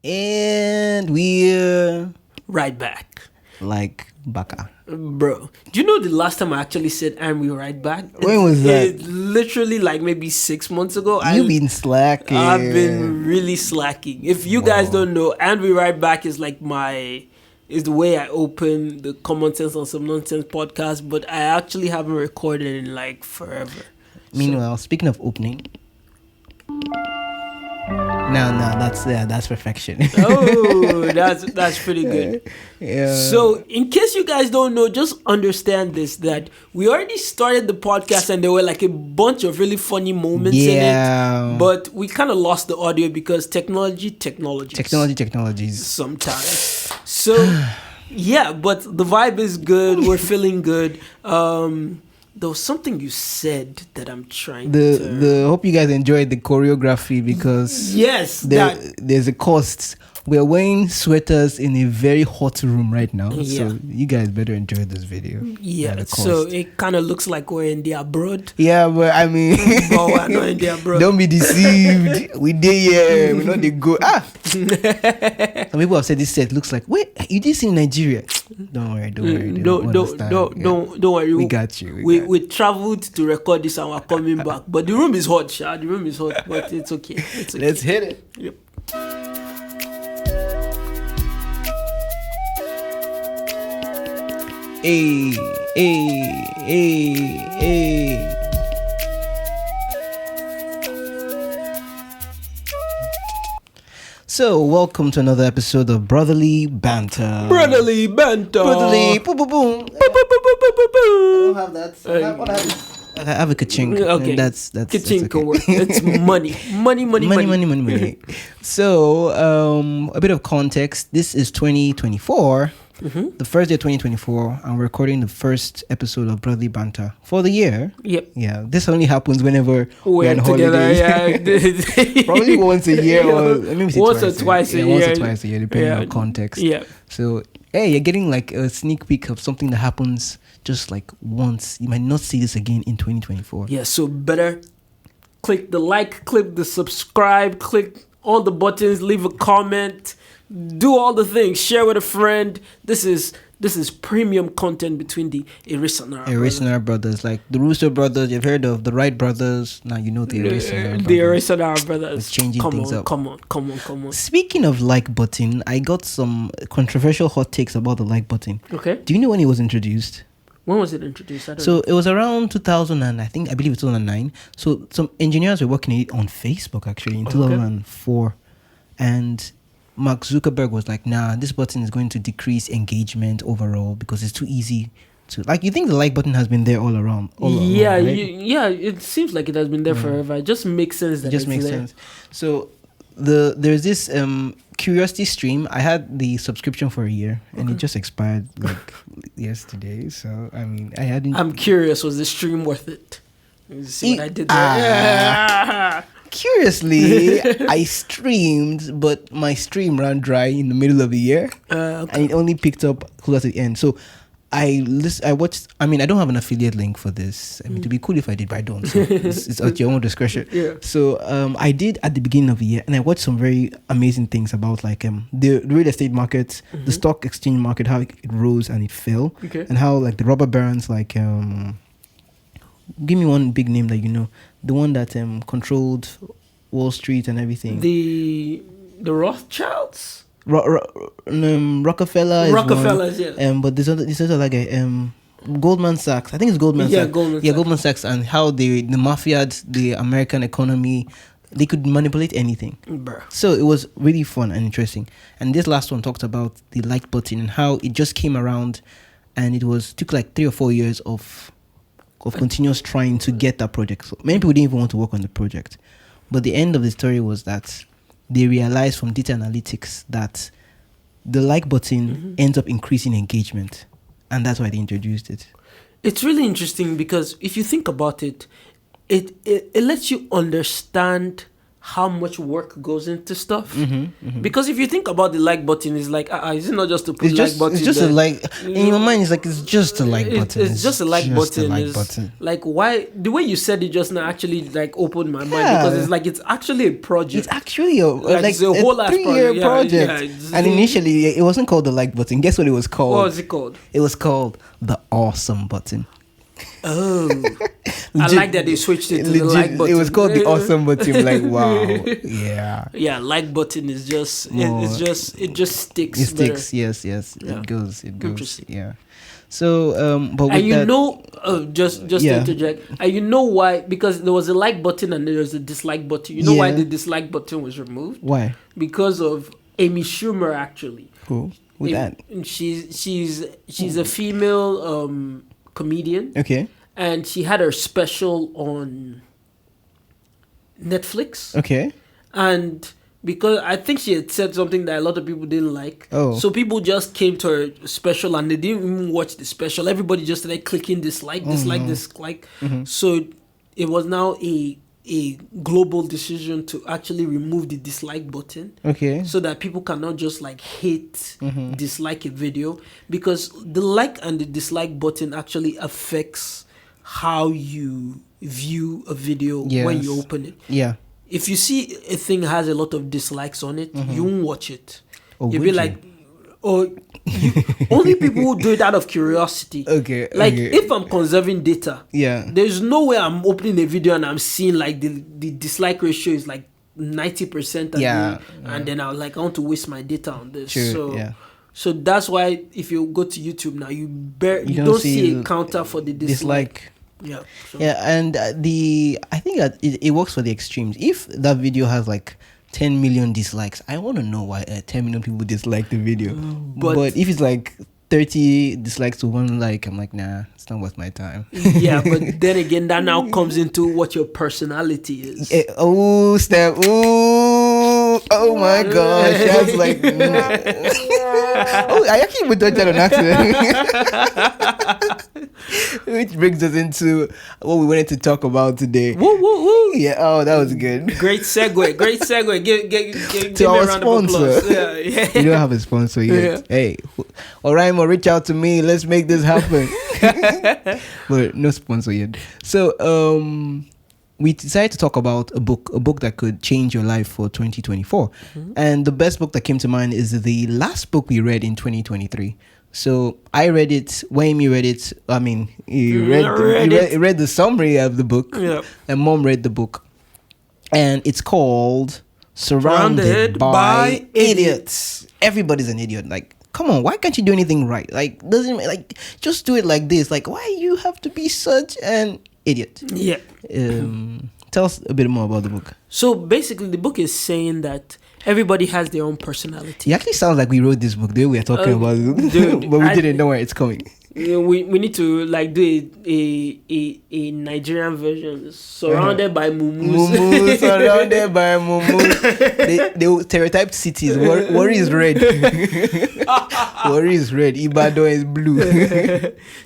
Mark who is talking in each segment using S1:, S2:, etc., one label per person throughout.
S1: And we're
S2: Right back.
S1: like baka.
S2: Bro, do you know the last time I actually said and we right back?
S1: When was that?
S2: It's literally like maybe 6 months ago.
S1: You've been slacking.
S2: I've been really slacking. If you guys don't know, and we right back is like is the way I open the Common Sense on Some Nonsense podcast, but I actually haven't recorded in like forever.
S1: Meanwhile, speaking of opening, no, that's perfection.
S2: Oh, that's pretty good.
S1: Yeah.
S2: So, in case you guys don't know, just understand this, that we already started the podcast and there were like a bunch of really funny moments in it. But we kind of lost the audio because technologies. Sometimes. So, yeah, but the vibe is good. We're feeling good. There was something you said that I'm trying to...
S1: Hope you guys enjoyed the choreography because
S2: yes,
S1: there's a cost. We're wearing sweaters in a very hot room right now, so you guys better enjoy this video.
S2: Yeah, so it kind of looks like we're in the abroad.
S1: Yeah, but I mean,
S2: but we're not in the abroad.
S1: Don't be deceived. We did here. We know they go. Some people have said this set looks like. Wait, you did see Nigeria? Don't worry.
S2: Don't worry.
S1: We got you.
S2: We traveled to record this and we're coming back, but the room is hot, Sha. The room is hot, but it's okay.
S1: Let's hit it.
S2: Yep.
S1: Hey. So, welcome to another episode of Brotherly Banter.
S2: Brotherly Banter.
S1: Brotherly. Boom, boom, boom. I don't have that. I have a ka-chink.
S2: Okay.
S1: That's
S2: ka-chink
S1: okay.
S2: Work. It's money. Money.
S1: So, a bit of context. This is 2024. The first day of 2024, and we're recording the first episode of Brotherly Banter for the year.
S2: Yep.
S1: Yeah, this only happens whenever
S2: we're
S1: on
S2: together.
S1: holidays.
S2: Yeah.
S1: Probably once a year, or maybe
S2: once or twice a year.
S1: Once or twice a year, depending on context.
S2: Yeah.
S1: So, hey, you're getting like a sneak peek of something that happens just like once. You might not see this again in 2024.
S2: Yeah, so better click the like, click the subscribe, click all the buttons, leave a comment. Do all the things. Share with a friend. This is premium content between the
S1: Erikson brothers, like the Rooster brothers. You've heard of the Wright brothers. Now you know the Erikson brothers.
S2: The Erikson brothers.
S1: It's changing things up.
S2: Come on.
S1: Speaking of like button, I got some controversial hot takes about the like button.
S2: Okay.
S1: Do you know when it was introduced?
S2: When was it introduced?
S1: It was around 2000 and I believe it's 2009. So some engineers were working it on Facebook actually in 2004, and Mark Zuckerberg was like, nah, this button is going to decrease engagement overall because it's too easy to... Like, you think the like button has been there all around?
S2: Right?
S1: It
S2: seems like it has been there forever. It just makes sense that it's there.
S1: So, there's this Curiosity stream. I had the subscription for a year, and it just expired, like, yesterday. So, I mean,
S2: I'm curious, was the stream worth it? You see what I did there?
S1: Curiously, I streamed, but my stream ran dry in the middle of the year, and it only picked up close to the end. So I watched. I mean, I don't have an affiliate link for this. I mean, it'd be cool if I did, but I don't. So it's at your own discretion.
S2: Yeah.
S1: So I did at the beginning of the year, and I watched some very amazing things about like the real estate market, the stock exchange market, how it rose and it fell, and how like the robber barons like give me one big name that you know. The one that controlled Wall Street and everything.
S2: The Rothschilds?
S1: Rockefeller.
S2: Rockefellers, yeah.
S1: But there's other like a Goldman Sachs. I think it's Goldman Sachs. Goldman Sachs, and how the mafia, the American economy, they could manipulate anything.
S2: Bruh.
S1: So it was really fun and interesting. And this last one talked about the like button and how it just came around, and took like 3 or 4 years of continuous trying to get that project. So many people didn't even want to work on the project. But the end of the story was that they realized from data analytics that the like button ends up increasing engagement. And that's why they introduced it.
S2: It's really interesting because if you think about it, it lets you understand how much work goes into stuff.
S1: Mm-hmm.
S2: Because if you think about the like button, it's like, is it not just to put
S1: It's
S2: like
S1: just,
S2: button?
S1: it's just
S2: there?
S1: a like. In your mind, it's like it's just a like button.
S2: It's just a like button.
S1: like
S2: It's
S1: button.
S2: like, why the way you said it just now actually like opened my mind,
S1: Yeah.
S2: because it's like it's actually a project.
S1: It's actually a like
S2: it's a whole ass
S1: 3-year
S2: project. Yeah,
S1: project.
S2: yeah,
S1: And initially, it wasn't called the like button. Guess what it was called?
S2: What was it called?
S1: It was called the awesome button.
S2: Oh, I
S1: Legit-
S2: like that they switched it to the
S1: legit,
S2: like button.
S1: It was called the awesome button. Like, wow, yeah.
S2: Yeah, like button is just
S1: More-
S2: it just sticks.
S1: It
S2: better.
S1: sticks. Yes.
S2: Yeah.
S1: It goes.
S2: Interesting.
S1: Yeah. So, but with
S2: And you
S1: that,
S2: know, just to
S1: Yeah.
S2: interject, and you know why? Because there was a like button and there was a dislike button. You know why
S1: Yeah.
S2: the dislike button was removed?
S1: why?
S2: Because of Amy Schumer, actually.
S1: Cool. With that,
S2: And she's a female comedian,
S1: okay.
S2: and she had her special on Netflix.
S1: Okay.
S2: And because I think she had said something that a lot of people didn't like.
S1: Oh.
S2: So people just came to her special and they didn't even watch the special. Everybody just started clicking dislike.
S1: Mm-hmm.
S2: So it was now a global decision to actually remove the dislike button,
S1: Okay.
S2: so that people cannot just like hate,
S1: Mm-hmm.
S2: dislike a video, because the like and the dislike button actually affects how you view a video when
S1: Yes.
S2: you open it.
S1: Yeah.
S2: If you see a thing has a lot of dislikes on it, you won't watch it.
S1: Oh,
S2: You'll
S1: would
S2: be
S1: you?
S2: like, only people who do it out of curiosity.
S1: Okay.
S2: Like,
S1: okay.
S2: if I'm conserving data,
S1: Yeah.
S2: there's no way I'm opening a video and I'm seeing like the dislike ratio is like 90%.
S1: Yeah.
S2: And then I want to waste my data on this.
S1: True,
S2: So,
S1: yeah.
S2: so that's why if you go to YouTube now, you
S1: You
S2: don't see a counter for the dislike.
S1: Dislike.
S2: Yeah. So.
S1: Yeah, and I think that it works for the extremes. If that video has like 10 million dislikes, I want to know why 10 million people dislike the video. But if it's like 30 dislikes to 1 like, I'm like, nah, it's not worth my time.
S2: Yeah, but then again, that now comes into what your personality is.
S1: Oh, step. Oh my gosh. That's like. Oh, I actually would touch that on accident. Which brings us into what we wanted to talk about today.
S2: Woo, woo, woo.
S1: Yeah, oh, that was good.
S2: Great segue. Give
S1: To
S2: me
S1: our
S2: a round of applause.
S1: sponsor.
S2: Yeah.
S1: We don't have a sponsor yet. Hey, Oraimo, reach out to me. Let's make this happen. But no sponsor yet. So, we decided to talk about a book that could change your life for 2024. And the best book that came to mind is the last book we read in 2023. So I read it. Wayne read it. I mean, he read the summary of the book.
S2: Yeah.
S1: And Mom read the book, and it's called "Surrounded by Idiots." Everybody's an idiot. Like, come on, why can't you do anything right? Like, just do it like this. Like, why you have to be such an idiot?
S2: Yeah.
S1: Tell us a bit more about the book.
S2: So basically, the book is saying that everybody has their own personality.
S1: It actually sounds like we wrote this book. The way we are talking about it,
S2: dude,
S1: but we didn't know where it's coming.
S2: We need to like do a Nigerian version. Surrounded by mumus.
S1: Mumus, surrounded by mumus. They stereotyped cities. Worry is red. Worry is red. Ibadan is blue.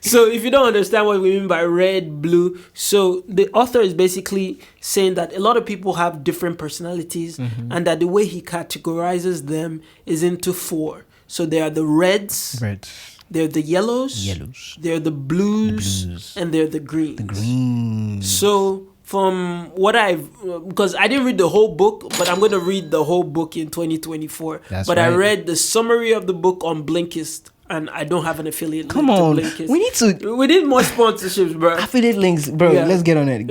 S2: So if you don't understand what we mean by red, blue, so the author is basically saying that a lot of people have different personalities, and that the way he categorizes them is into 4. So there are the reds,
S1: Red.
S2: they're the yellows, they're the blues, and they're the greens.
S1: The green.
S2: So from what because I didn't read the whole book, but I'm going to read the whole book in 2024.
S1: That's
S2: but I
S1: right.
S2: read the summary of the book on Blinkist, and I don't have an affiliate
S1: Come
S2: link
S1: on.
S2: to Blinkist.
S1: We need
S2: We need more sponsorships, bro.
S1: affiliate links, bro.
S2: Yeah.
S1: Let's get on it.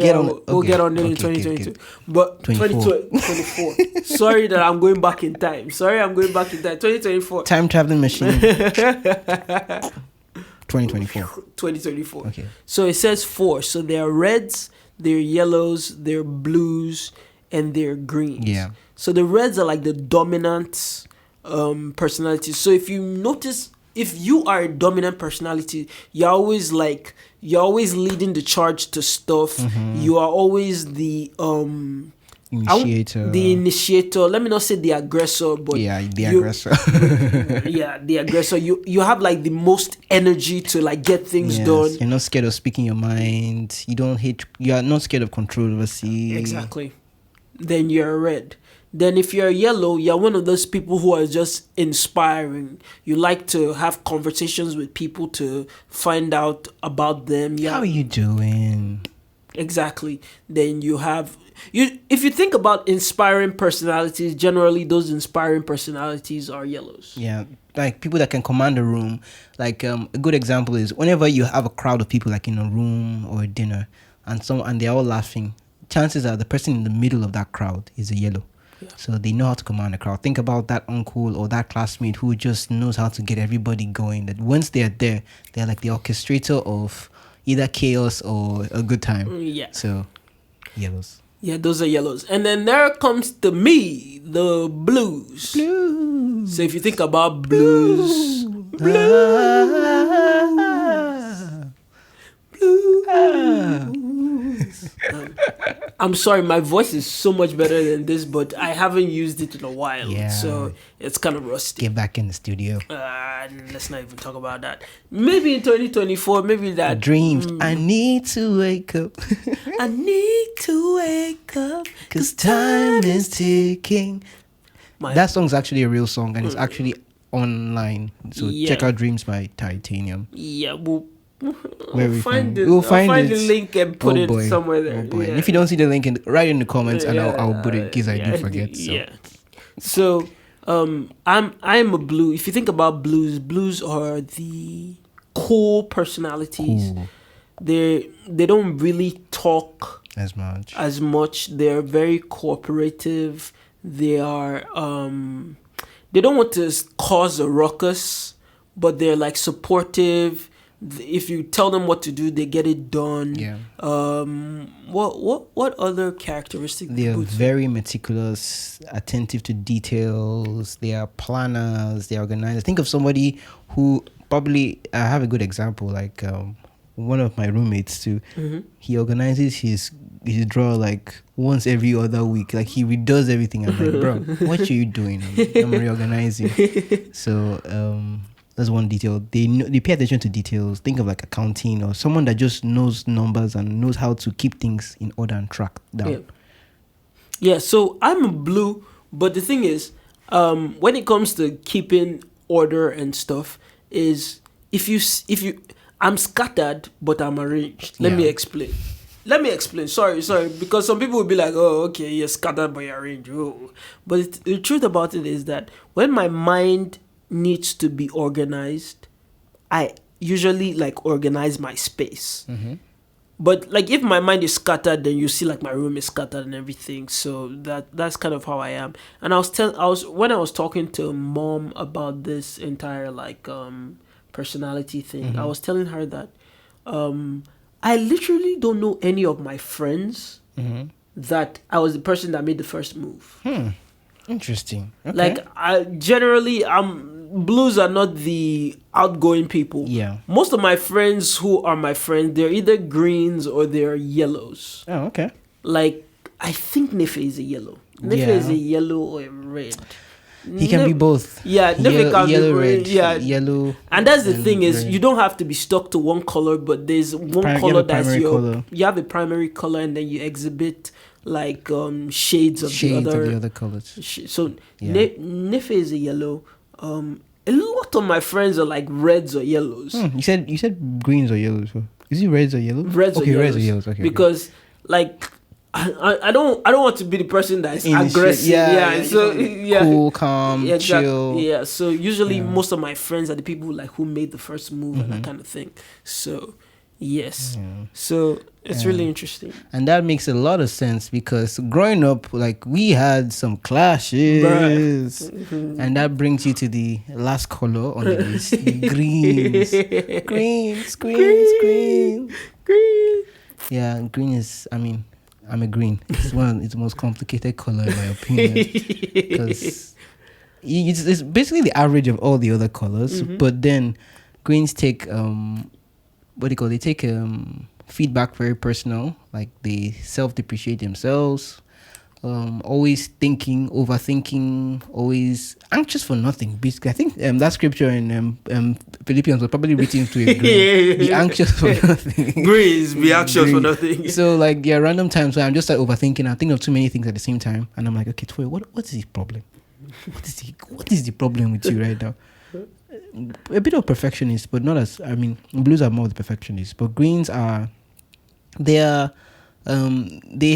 S2: We'll get on it in 2022. But 2024. Sorry that I'm going back in time. 2024.
S1: Time traveling machine. 2024.
S2: 2024.
S1: Okay.
S2: So it says 4. So there are reds, there are yellows, there are blues, and there are greens.
S1: Yeah.
S2: So the reds are like the dominant personality. So if you notice, if you are a dominant personality, you're always leading the charge to stuff. You are always the initiator. Let me not say the aggressor, but
S1: the aggressor.
S2: the aggressor. You have like the most energy to like get things done.
S1: You're not scared of speaking your mind. You are not scared of controversy.
S2: Exactly. then you're red. Then if you're yellow, you're one of those people who are just inspiring. You like to have conversations with people to find out about them.
S1: How are you doing?
S2: Exactly. Then you have if you think about inspiring personalities, generally those inspiring personalities are yellows.
S1: Yeah, like people that can command a room. Like a good example is whenever you have a crowd of people, like in a room or a dinner, and they're all laughing. Chances are the person in the middle of that crowd is a yellow.
S2: Yeah.
S1: So they know how to command a crowd. Think about that uncle or that classmate who just knows how to get everybody going. That once they're there, they're like the orchestrator of either chaos or a good time.
S2: Yeah.
S1: So, yellows.
S2: Yeah, those are yellows. And then there comes to me, the blues.
S1: Blues.
S2: So if you think about blues, I'm sorry, my voice is so much better than this, but I haven't used it in a while.
S1: Yeah.
S2: So it's kind of rusty.
S1: Get back in the studio.
S2: Let's not even talk about that. Maybe in 2024, maybe that.
S1: Dreams. I need to wake up.
S2: I need to wake up.
S1: Because time is ticking.
S2: My-
S1: That song's actually a real song and it's actually online. So
S2: Yeah.
S1: check out Dreams by Titanium.
S2: Yeah, we'll
S1: Where
S2: find it.
S1: We'll
S2: I'll find
S1: it.
S2: the link and put
S1: Oh
S2: it
S1: boy.
S2: somewhere there.
S1: Oh boy.
S2: Yeah.
S1: And if you don't see the link, write in the comments and I'll put it in case I do
S2: Yeah,
S1: forget. So.
S2: Yeah. So I'm a blue. If you think about blues are the cool personalities.
S1: Cool.
S2: They don't really talk
S1: As much.
S2: as much. They're very cooperative. They are they don't want to cause a ruckus, but they're like supportive. If you tell them what to do, they get it done.
S1: Yeah.
S2: What other characteristics?
S1: They are
S2: would say?
S1: very meticulous, attentive to details. They are planners. They are organizers. Think of somebody who probably. I have a good example. Like one of my roommates too.
S2: Mm-hmm.
S1: He organizes his drawer like once every other week. Like he redoes everything. I'm like, bro, what are you doing? I'm reorganizing. So that's one detail. They pay attention to details. Think of like accounting or someone that just knows numbers and knows how to keep things in order and track down.
S2: Yeah. So I'm a blue, but the thing is, when it comes to keeping order and stuff, is if you I'm scattered, but I'm arranged. Let me explain. Sorry, because some people will be like, "Oh, okay, you're scattered, but you're arranged." Oh. But the truth about it is that when my mind needs to be organized, I usually like organize my space.
S1: Mm-hmm.
S2: But like if my mind is scattered, then you see like my room is scattered and everything. So that's kind of how I am. And when I was talking to mom about this entire like personality thing, I was telling her that I literally don't know any of my friends that I was the person that made the first move.
S1: Interesting. Okay.
S2: Like blues are not the outgoing people.
S1: Yeah.
S2: Most of my friends who are my friends, they're either greens or they're yellows.
S1: Oh, okay.
S2: Like I think Nefe is a yellow. Nefe is a yellow or a red.
S1: He can be both.
S2: Yeah, Nefe can
S1: yellow,
S2: be
S1: red.
S2: yeah,
S1: Yellow.
S2: And that's the thing is,
S1: red.
S2: you don't have to be stuck to one color, but there's one
S1: You have
S2: color
S1: a
S2: that's
S1: primary
S2: your.
S1: color.
S2: You have a primary color, and then you exhibit like shades of the other
S1: colors.
S2: So
S1: Yeah.
S2: Nefe is a yellow. A lot of my friends are like reds or yellows.
S1: You said greens or yellows. Is it reds or yellows?
S2: Reds or yellows.
S1: Reds or yellows. Okay.
S2: Because like I don't want to be the person that's aggressive.
S1: Yeah. Cool, calm, chill.
S2: Yeah. So usually most of my friends are the people like who made the first move and that kind of thing. So yes.
S1: Yeah.
S2: So it's really interesting.
S1: And that makes a lot of sense because growing up, like we had some clashes, and that brings you to the last color on the list: the greens. Green. Yeah, green is. I mean, I'm a green. It's the most complicated color in my opinion because it's basically the average of all the other colors. But then greens take what do you call? They take feedback very personal. Like they self-depreciate themselves. always thinking, overthinking, always anxious for nothing. Basically, I think that scripture in Philippians was probably written to a green. Be anxious for nothing.
S2: Greens, be anxious for
S1: Green.
S2: nothing.
S1: So like there are random times where I'm just like overthinking. I think of too many things at the same time, and I'm like, okay, Troy, what is the problem? What is the problem with you right now? A bit of perfectionist, but not as, I mean, blues are more of the perfectionists, but greens are, they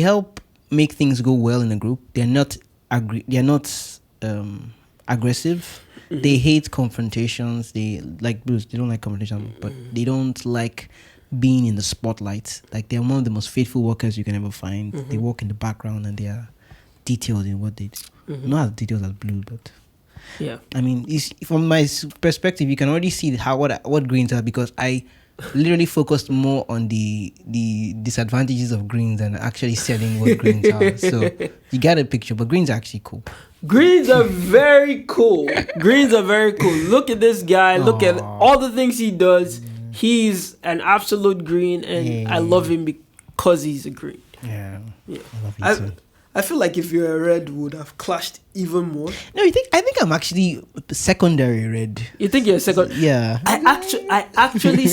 S1: help make things go well in a group. They're not aggressive. They hate confrontations. They like blues. They don't like confrontation, but they don't like being in the spotlight. Like they're one of the most faithful workers you can ever find. They work in the background and they are detailed in what they do. Not as detailed as blue, but
S2: Yeah.
S1: I mean, from my perspective, you can already see what greens are, because I literally focused more on the disadvantages of greens than actually selling what greens are. So you get a picture, but greens are actually cool.
S2: Greens are very cool. Greens are very cool. Look at this guy. Look at all the things he does. He's an absolute green, and I love him because he's a green.
S1: Yeah.
S2: Yeah.
S1: I love you too.
S2: I feel like if you're a red, we would have clashed even more.
S1: No, I think I'm actually secondary red.
S2: You think you're a second?
S1: Yeah.
S2: I actually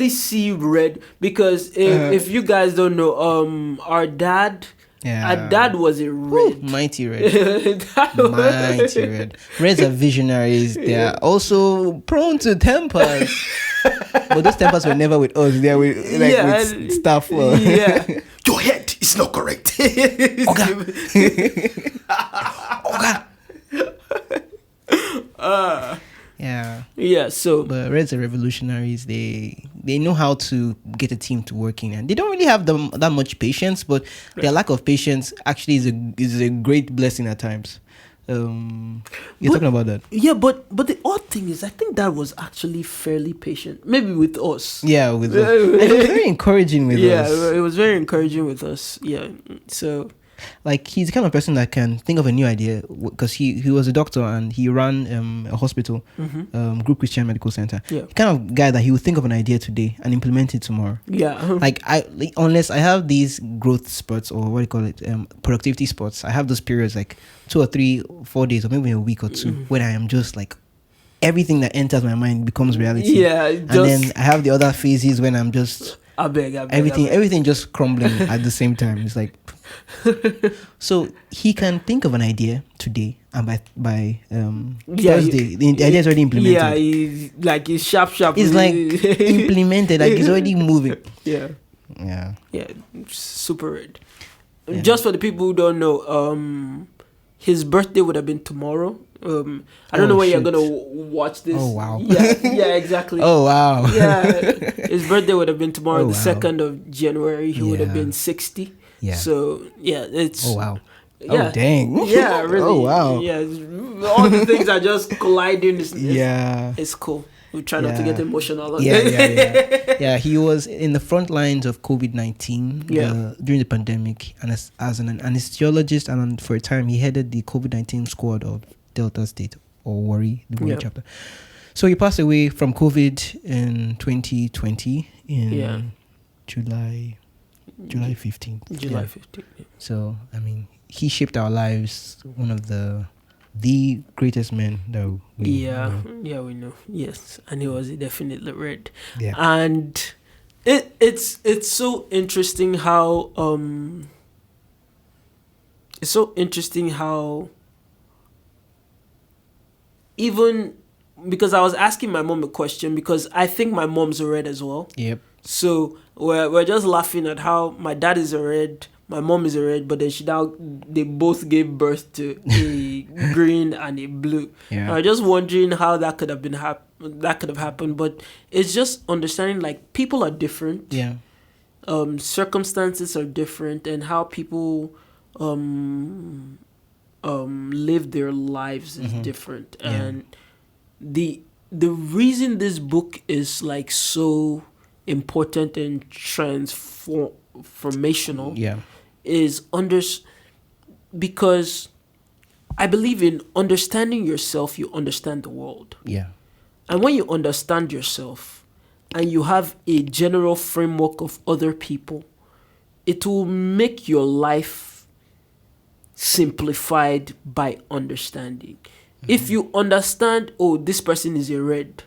S2: see red, because if you guys don't know, our dad was a red.
S1: Ooh, mighty red. Mighty red. Reds are visionaries. They are also prone to tempers. But those tempers were never with us. They are with, with staff.
S2: Yeah. Your head is not correct.
S1: Okay. Yeah.
S2: Yeah, so
S1: but Reds are revolutionaries. They know how to get a team to working, and they don't really have that much patience, but their lack of patience actually is a great blessing at times. You're talking about that.
S2: Yeah, but the odd thing is, I think that was actually fairly patient. Maybe with us.
S1: Yeah, with us. And it was very encouraging with us.
S2: Yeah, it was very encouraging with us. Yeah, so
S1: like he's the kind of person that can think of a new idea, because he was a doctor and he ran a hospital, Group Christian Medical Center.
S2: Yeah,
S1: the kind of guy that he would think of an idea today and implement it tomorrow.
S2: Yeah,
S1: like unless I have these growth spurts, or what do you call it, productivity spots. I have those periods like 2 or 3 or 4 days, or maybe a week or two, when I am just like everything that enters my mind becomes reality.
S2: Yeah,
S1: and then I have the other phases when I'm just
S2: I beg.
S1: Everything just crumbling at the same time. It's like so he can think of an idea today, and by Thursday the idea is already implemented.
S2: Yeah, he's sharp.
S1: It's like implemented, like it's already moving.
S2: Yeah, super red.
S1: Yeah.
S2: Just for the people who don't know, his birthday would have been tomorrow. I don't know when you're gonna watch this.
S1: Oh wow.
S2: Yeah, exactly.
S1: Oh wow.
S2: Yeah, his birthday would have been tomorrow,
S1: Oh,
S2: the 2nd of January. He would have been 60.
S1: Yeah.
S2: So yeah, it's.
S1: Oh wow.
S2: Yeah.
S1: Oh dang.
S2: Yeah, really.
S1: Oh wow.
S2: Yeah, all the things are just colliding. It's cool. We try not to get emotional.
S1: Yeah. He was in the front lines of COVID-19 during the pandemic, and as an anesthesiologist, and for a time he headed the COVID-19 squad of Delta State, or Warri, the Warri chapter. So he passed away from COVID in 2020 in July 15th.
S2: July 15th. Yeah.
S1: So I mean, he shaped our lives. One of the greatest men that we know.
S2: Yeah, we know. Yes, and he was definitely red.
S1: Yeah.
S2: And it's so interesting how even, because I was asking my mom a question, because I think my mom's a red as well.
S1: Yep.
S2: So we're just laughing at how my dad is a red, my mom is a red, but then they both gave birth to a green and a blue.
S1: Yeah.
S2: I'm just wondering how that could have happened. But it's just understanding, like, people are different.
S1: Yeah.
S2: Circumstances are different, and how people live their lives is different.
S1: Yeah.
S2: And the reason this book is like so important and transformational is because I believe in understanding yourself, you understand the world.
S1: Yeah.
S2: And when you understand yourself and you have a general framework of other people, it will make your life simplified by understanding. If you understand, oh, this person is a red,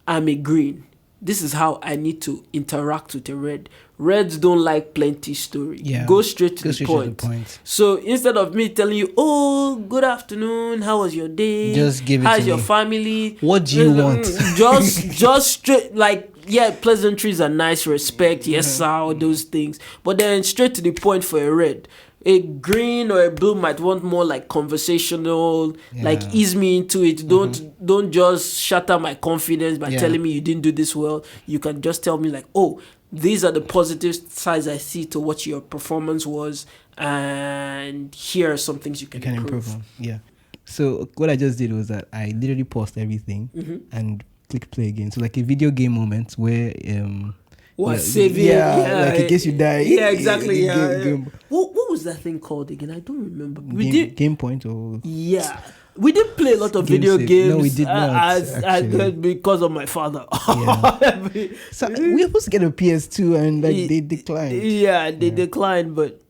S2: I'm a green. This is how I need to interact with a red. Reds don't like plenty story.
S1: Yeah.
S2: Go straight to the point. So instead of me telling you, oh, good afternoon, how was your day?
S1: Just give it
S2: How's
S1: to
S2: your
S1: me.
S2: family?
S1: What do you want?
S2: Just straight, like, yeah, pleasantries are nice, respect, yes, sir, all those things. But then straight to the point for a red. A green or a blue might want more like conversational, like ease me into it. Don't just shatter my confidence by telling me you didn't do this well. You can just tell me like, oh, these are the positive sides I see to what your performance was, and here are some things you can improve
S1: on. Yeah. So what I just did was that I literally paused everything and click play again. So like a video game moment where
S2: saving?
S1: Like in case you die.
S2: Yeah, exactly.
S1: Game.
S2: What was that thing called again? I don't remember.
S1: Game point or
S2: we did play a lot of video games.
S1: No, we did not.
S2: Because of my father.
S1: So we were supposed to get a PS2 and like they declined.
S2: Yeah, they declined, but.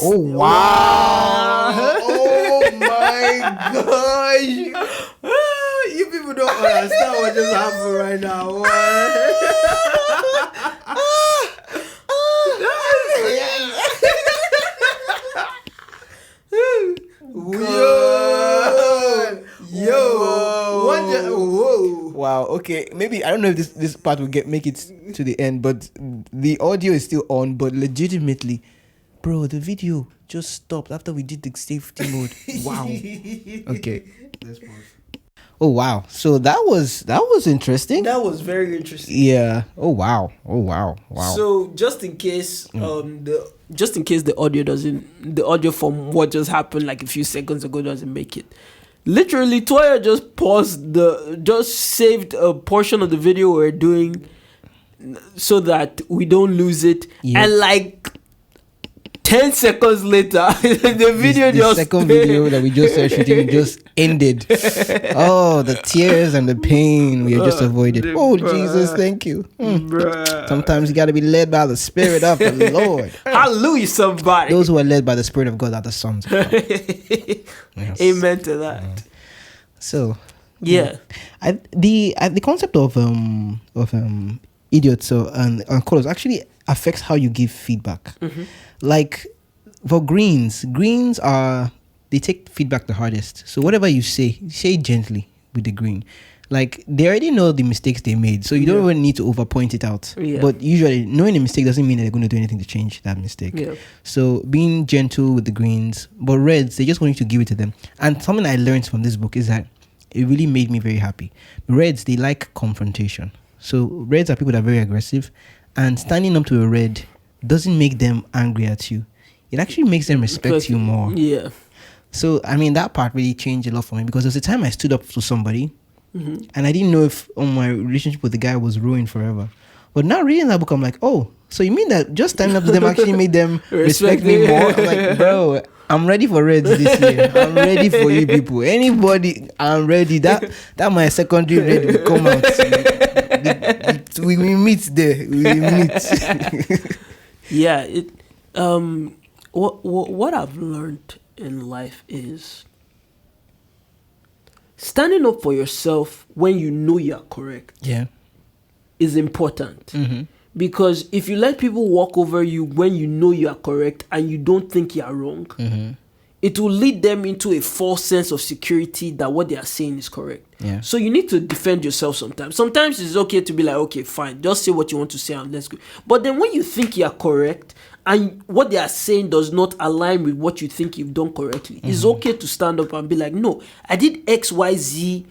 S1: Oh wow! Oh my gosh! You people don't understand what just happened right now. Whoa. Wow. Okay. Maybe I don't know if this part will make it to the end, but the audio is still on. But legitimately, bro, the video just stopped after we did the safety mode. Wow. Okay. Let's pause. Oh wow. So that was interesting.
S2: That was very interesting.
S1: Yeah. Oh wow.
S2: So just in case the audio from what just happened like a few seconds ago doesn't make it. Literally Toya just saved a portion of the video we're doing so that we don't lose it. Yeah. And like 10 seconds later, the
S1: second video that we just started shooting just ended. Oh, the tears and the pain we just avoided. Oh, Jesus, thank you. Sometimes you got to be led by the Spirit of the Lord.
S2: Hallelujah, somebody.
S1: Those who are led by the Spirit of God are the sons of God.
S2: Yes. Amen to that.
S1: So,
S2: yeah.
S1: The concept of idiots and colors actually affects how you give feedback. Like for greens they take feedback the hardest. So whatever you say it gently with the green. Like they already know the mistakes they made, so you don't even need to overpoint it out. But usually knowing a mistake doesn't mean that they're going to do anything to change that mistake. So being gentle with the greens, but reds, they just want you to give it to them. And something I learned from this book is that it really made me very happy. Reds, they like confrontation. So reds are people that are very aggressive, and standing up to a red doesn't make them angry at you. It actually makes them respect you more.
S2: Yeah.
S1: So, I mean, that part really changed a lot for me, because there was a time I stood up to somebody and I didn't know if my relationship with the guy was ruined forever. But now reading that book, I'm like, oh, so you mean that just standing up to them actually made them respect me more? I'm like, bro, I'm ready for reds this year. I'm ready for you people. Anybody, I'm ready. That my secondary red will come out. We meet there. We meet.
S2: Yeah, what I've learned in life is standing up for yourself when you know you're correct.
S1: Yeah,
S2: is important. Because if you let people walk over you when you know you are correct and you don't think you are wrong, it will lead them into a false sense of security that what they are saying is correct.
S1: Yeah.
S2: So you need to defend yourself sometimes. Sometimes it's okay to be like, okay, fine, just say what you want to say and let's go. But then when you think you are correct and what they are saying does not align with what you think you've done correctly, it's okay to stand up and be like, no, I did X, Y, Z.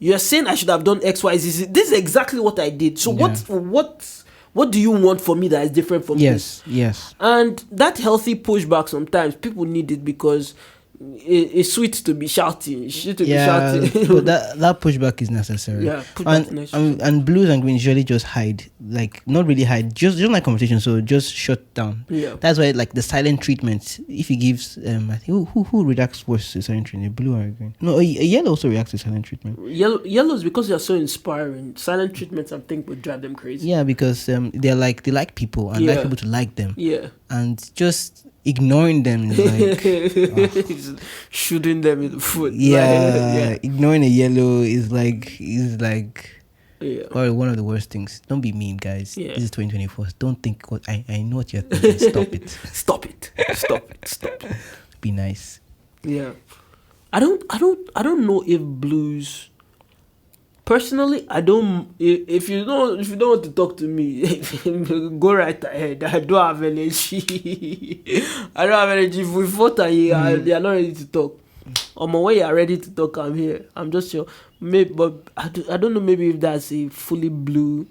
S2: You're saying I should have done X, Y, Z. This is exactly what I did. So what do you want from me that is different from this?
S1: Yes.
S2: And that healthy pushback, sometimes people need it because it's sweet to be shouting. But
S1: that pushback is necessary.
S2: Yeah,
S1: and blues and greens usually just hide, like not really hide, just like conversation. So just shut down.
S2: Yeah,
S1: that's why like the silent treatment. If he gives, I think who reacts worse to silent treatment, a blue or a green? No, a yellow also reacts to silent treatment.
S2: Yellow is because they're so inspiring. Silent treatments, I think, would drive them crazy.
S1: Yeah, because they like people and like people to like them.
S2: Yeah,
S1: and just ignoring them is like
S2: shooting them in the foot.
S1: yeah, ignoring a yellow is like
S2: Yeah.
S1: or one of the worst things. Don't be mean, guys.
S2: Yeah.
S1: This is 2024. Don't think what I know what you're thinking. Stop it.
S2: Stop it. Stop it. Stop it.
S1: Be nice.
S2: Yeah. I don't know if blues. Personally, I don't. If you don't want to talk to me, go right ahead. I don't have energy. I don't have energy. If we fought and they are not ready to talk. On my way, you are ready to talk. I'm here. I'm just sure. Maybe, but I don't know. Maybe if that's a fully blue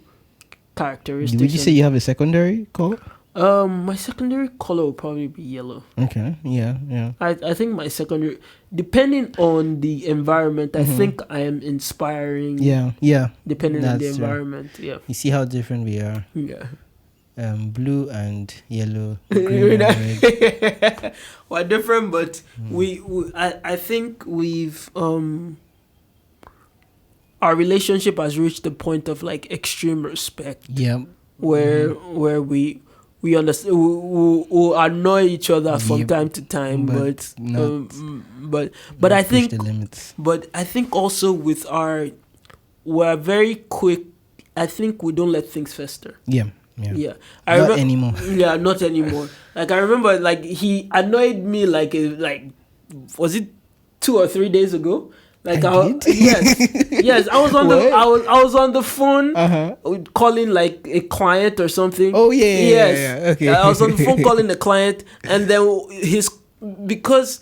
S2: characteristic.
S1: Would you say you have a secondary color?
S2: My secondary color will probably be yellow.
S1: Okay. Yeah.
S2: I think my secondary, depending on the environment, I think I am inspiring.
S1: Yeah.
S2: Depending on the
S1: That's true.
S2: environment. Yeah.
S1: You see how different we are.
S2: Yeah.
S1: Blue and yellow. Green and red.
S2: We're different, but I think we've our relationship has reached the point of like extreme respect.
S1: Yeah.
S2: Where we understand, we annoy each other from time to time, but I think
S1: the limits.
S2: But I think also with we're very quick. I think we don't let things fester.
S1: Yeah.
S2: Not
S1: anymore.
S2: Yeah, not anymore. Like I remember, like he annoyed me like was it 2 or 3 days ago? Like yes, I was on I was on the phone calling like a client or something.
S1: Oh yeah. Okay.
S2: I was on the phone calling the client, and then because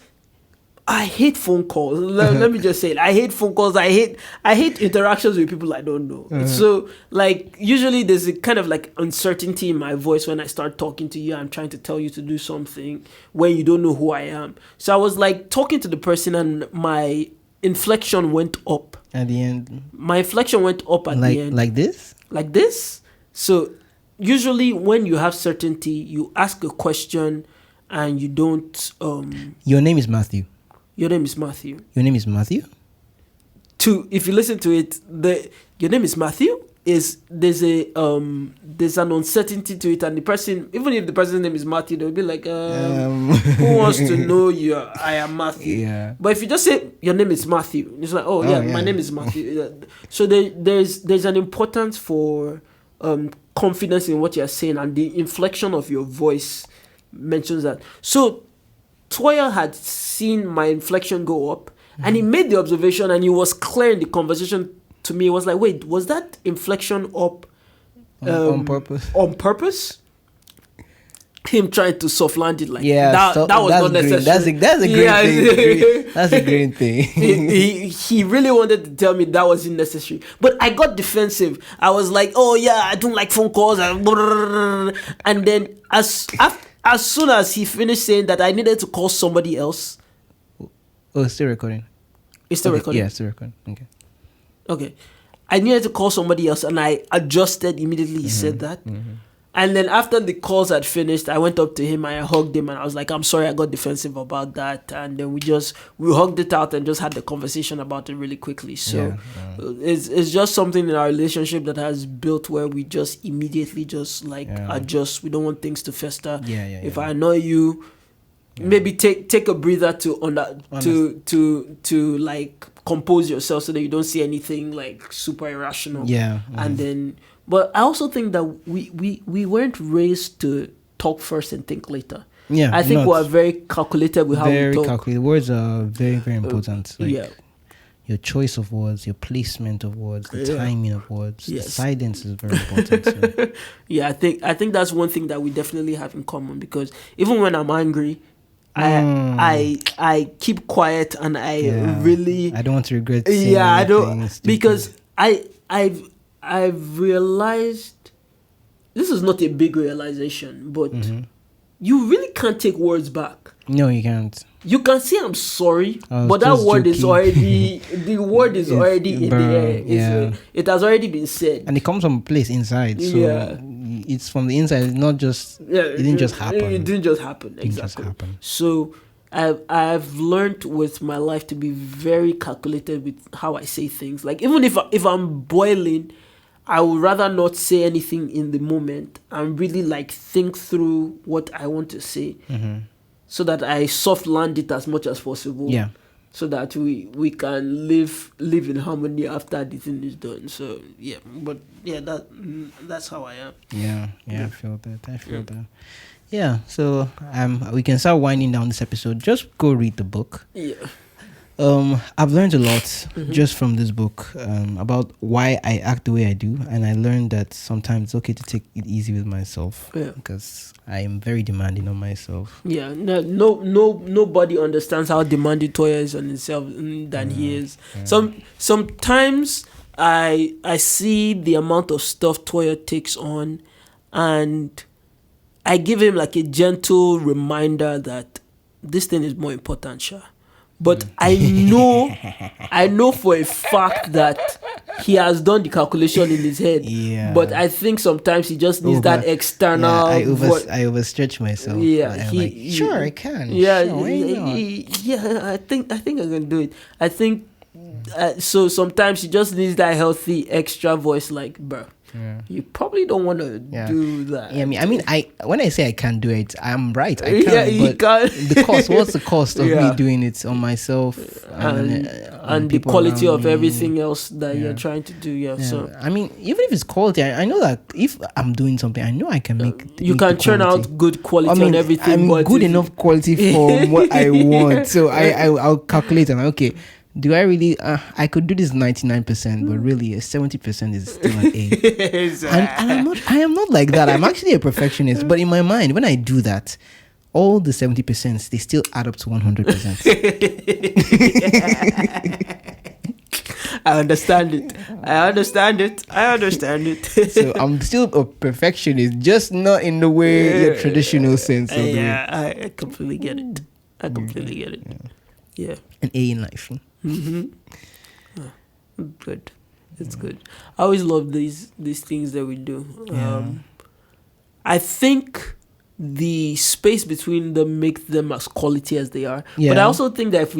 S2: I hate phone calls. Let me just say it. I hate phone calls. I hate interactions with people I don't know. So like usually there's a kind of like uncertainty in my voice when I start talking to you. I'm trying to tell you to do something when you don't know who I am. So I was like talking to the person, and my inflection went up.
S1: At the end.
S2: My inflection went up at the end.
S1: Like this?
S2: Like this? So usually when you have certainty, you ask a question and you don't
S1: Your name is Matthew.
S2: Your name is Matthew.
S1: Your name is Matthew?
S2: If you listen to it, your name is Matthew there's an uncertainty to it, and the person, even if the person's name is Matthew, they'll be like, who wants to know you? I am Matthew.
S1: Yeah.
S2: But if you just say your name is Matthew, it's like, my name is Matthew. So there's an importance for confidence in what you're saying, and the inflection of your voice mentions that. So Toya had seen my inflection go up, and he made the observation, and he was clear in the conversation to me. It was like, wait, was that inflection up
S1: on purpose?
S2: On purpose? Him trying to soft land it like that was
S1: that's
S2: not necessary.
S1: That's a great thing. That's a great thing.
S2: he really wanted to tell me that was unnecessary, but I got defensive. I was like, oh yeah, I don't like phone calls, and then as soon as he finished saying that, I needed to call somebody else.
S1: Oh, it's still recording.
S2: It's still recording?
S1: Yeah, it's still recording.
S2: Okay. I needed to call somebody else, and I adjusted immediately. He said that. And then after the calls had finished, I went up to him, I hugged him, and I was like, I'm sorry I got defensive about that. And then we hugged it out and just had the conversation about it really quickly. So it's just something in our relationship that has built where we just immediately just adjust. We don't want things to fester. If I annoy you, maybe take a breather to like compose yourself so that you don't see anything like super irrational. And then, but I also think that we weren't raised to talk first and think later. I think we're very calculated with how we talk.
S1: Calculated. Words are very, very important. Your choice of words, your placement of words, the timing of words, the silence is very important. So.
S2: I think that's one thing that we definitely have in common, because even when I'm angry, I keep quiet, and I don't
S1: want to regret saying
S2: I don't, because I've realized, this is not a big realization, but you really can't take words back.
S1: No, you can't.
S2: You can say I'm sorry, but that word is already the word is already in the air. It has already been said,
S1: and it comes from a place inside. So it's from the inside. It's not just. It didn't just happen.
S2: It didn't just happen. Exactly. So I've learned with my life to be very calculated with how I say things. Like even if I'm boiling, I would rather not say anything in the moment and really like think through what I want to say. so that I soft land it as much as possible.
S1: Yeah.
S2: So that we can live in harmony after the thing is done. So yeah, but yeah, that's how I am.
S1: Yeah, I feel that. Yeah, so we can start winding down this episode. Just go read the book.
S2: Yeah.
S1: I've learned a lot just from this book about why I act the way I do, and I learned that sometimes it's okay to take it easy with myself because I am very demanding on myself.
S2: Yeah, nobody understands how demanding Toya is on himself than he is. Yeah. Sometimes I see the amount of stuff Toya takes on, and I give him like a gentle reminder that this thing is more important, Sha. But I know for a fact that he has done the calculation in his head.
S1: Yeah.
S2: But I think sometimes he just needs that external.
S1: I overstretch myself.
S2: Yeah.
S1: Sure, I can.
S2: Yeah.
S1: Sure, why not?
S2: Yeah. I think I can do it. I think so. Sometimes he just needs that healthy extra voice, like, bro. Yeah. You probably don't want to do that.
S1: Yeah, I mean, when I say I can't do it, I'm right. I can.
S2: Yeah, you can.
S1: The cost. What's the cost of me doing it on myself
S2: and the quality of everything else that you're trying to do? Yeah. So
S1: I mean, even if it's quality, I know that if I'm doing something, I know I can make.
S2: You can churn out good quality on everything.
S1: I'm good enough quality for what I want, so I'll calculate and okay. Do I really? I could do this 99%, but really, 70% is still an A. And I am not like that. I'm actually a perfectionist. But in my mind, when I do that, all the 70% they still add up to 100%.
S2: I understand it.
S1: So I'm still a perfectionist, just not in the way your traditional sense of it.
S2: I completely get it. Yeah.
S1: An A in life.
S2: Good. It's good. I always love these things that we do. I think the space between them makes them as quality as they are. Yeah. But I also think that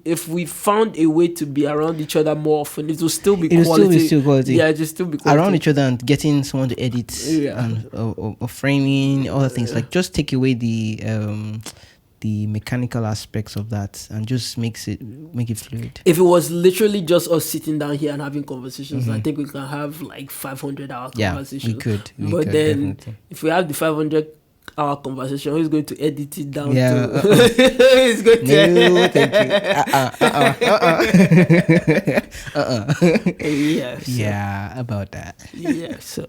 S2: if we found a way to be around each other more often, it will still be quality.
S1: Still quality.
S2: Yeah, it will still be quality.
S1: Around each other and getting someone to edit and or framing, other things. Like just take away the mechanical aspects of that and just make it fluid.
S2: If it was literally just us sitting down here and having conversations, I think we can have like 500-hour conversations.
S1: We could.
S2: But then definitely. If we have the 500-hour conversation, who's going to edit it down
S1: to?
S2: He's going to.
S1: No, thank you.
S2: Yeah.
S1: Yeah, about that.
S2: Yeah, so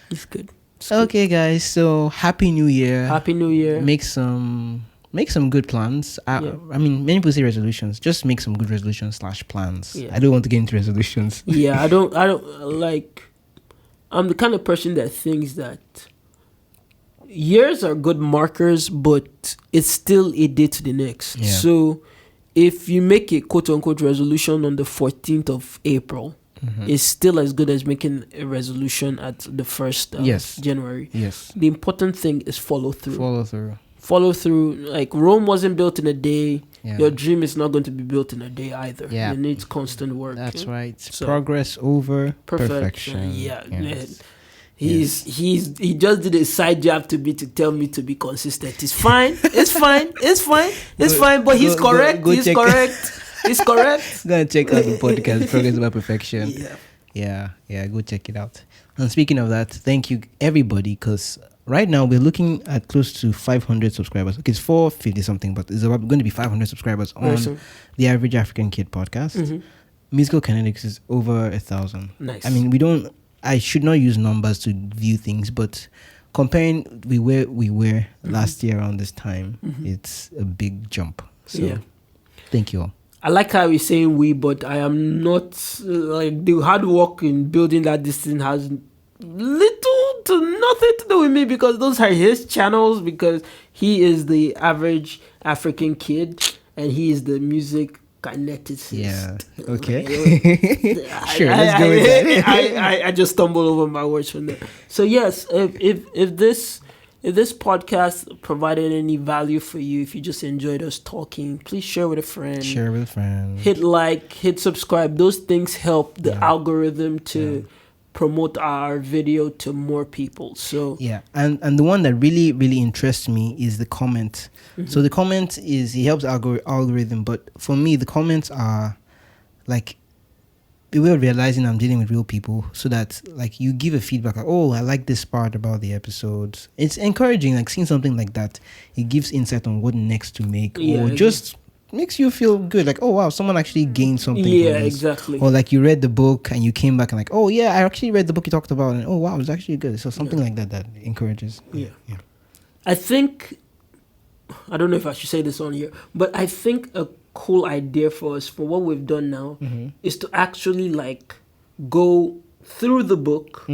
S2: it's good.
S1: Okay, guys. So happy New Year.
S2: Happy New Year.
S1: Make some good plans. I mean, many people say resolutions. Just make some good resolutions / plans. Yeah. I don't want to get into resolutions.
S2: Yeah, I don't like. I'm the kind of person that thinks that years are good markers, but it's still a day to the next. Yeah. So if you make a quote unquote resolution on the 14th of April, it's still as good as making a resolution at the 1st of January.
S1: Yes.
S2: The important thing is follow through. Like Rome wasn't built in a day. Yeah. Your dream is not going to be built in a day either. Yeah. It needs constant work.
S1: That's right. So, progress over perfection.
S2: Yeah. Yes. He just did a side job to tell me to be consistent. It's fine. It's fine. But he's correct. He's correct.
S1: Go and check out the podcast, Progress Over Perfection. Yeah. Go check it out. And speaking of that, thank you everybody, because right now we're looking at close to 500 subscribers. Okay, it's 450 something, but it's going to be 500 subscribers on the Average African Kid podcast. Musical Kinetics is over 1,000.
S2: Nice.
S1: I mean, I should not use numbers to view things, but comparing where we were last year around this time, it's a big jump. So thank you all.
S2: I like how you're saying we, but I am not, like, the hard work in building that distance has little to nothing to do with me, because those are his channels, because he is the Average African Kid and he is the music kineticist.
S1: Yeah. Okay. Sure, let's go with that.
S2: I just stumbled over my words from there. So yes, if this podcast provided any value for you, if you just enjoyed us talking, please share with a friend.
S1: Hit
S2: like, hit subscribe. Those things help the algorithm to promote our video to more people. So
S1: Yeah, and the one that really interests me is the comment. So the comment is, it helps algorithm, but for me the comments are like a way of realizing I'm dealing with real people, so that like you give a feedback like, oh, I like this part about the episodes. It's encouraging, like seeing something like that. It gives insight on what next to make, or just makes you feel good, like, oh wow, someone actually gained something from this.
S2: Exactly.
S1: Or like you read the book and you came back and like, oh yeah, I actually read the book you talked about, and oh wow, it was actually good. So something like that encourages.
S2: Yeah. I think, I don't know if I should say this on here, but I think a cool idea for us, for what we've done now, is to actually like go through the book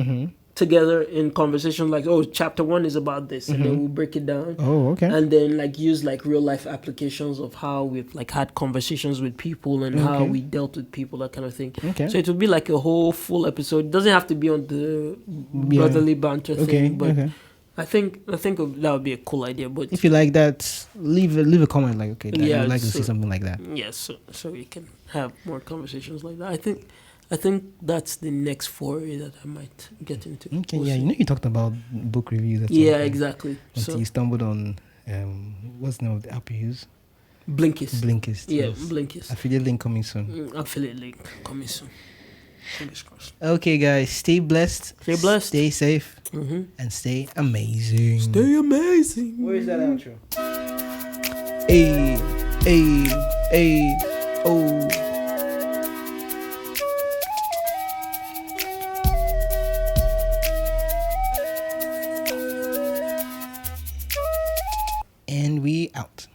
S2: together in conversation, like, oh, chapter 1 is about this, and then we'll break it down.
S1: Oh, okay.
S2: And then like use like real life applications of how we've like had conversations with people and how we dealt with people, that kind of thing.
S1: Okay.
S2: So it would be like a whole full episode. It doesn't have to be on the brotherly banter thing, but I think that would be a cool idea. But
S1: if you like that, leave a comment like, okay, Dad, I would like to see something like that.
S2: Yes, so we can have more conversations like that. I think that's the next foray that I might get into.
S1: Okay, we'll see. You know, you talked about book reviews.
S2: Exactly.
S1: So you stumbled on what's the name of the app you use?
S2: Blinkist. Yeah,
S1: yes.
S2: Blinkist.
S1: Affiliate link coming soon.
S2: Affiliate link coming soon. Fingers crossed.
S1: Okay, guys, stay blessed. Stay safe. And stay amazing.
S2: Stay amazing.
S1: Where is that outro? Hey, oh. And we out.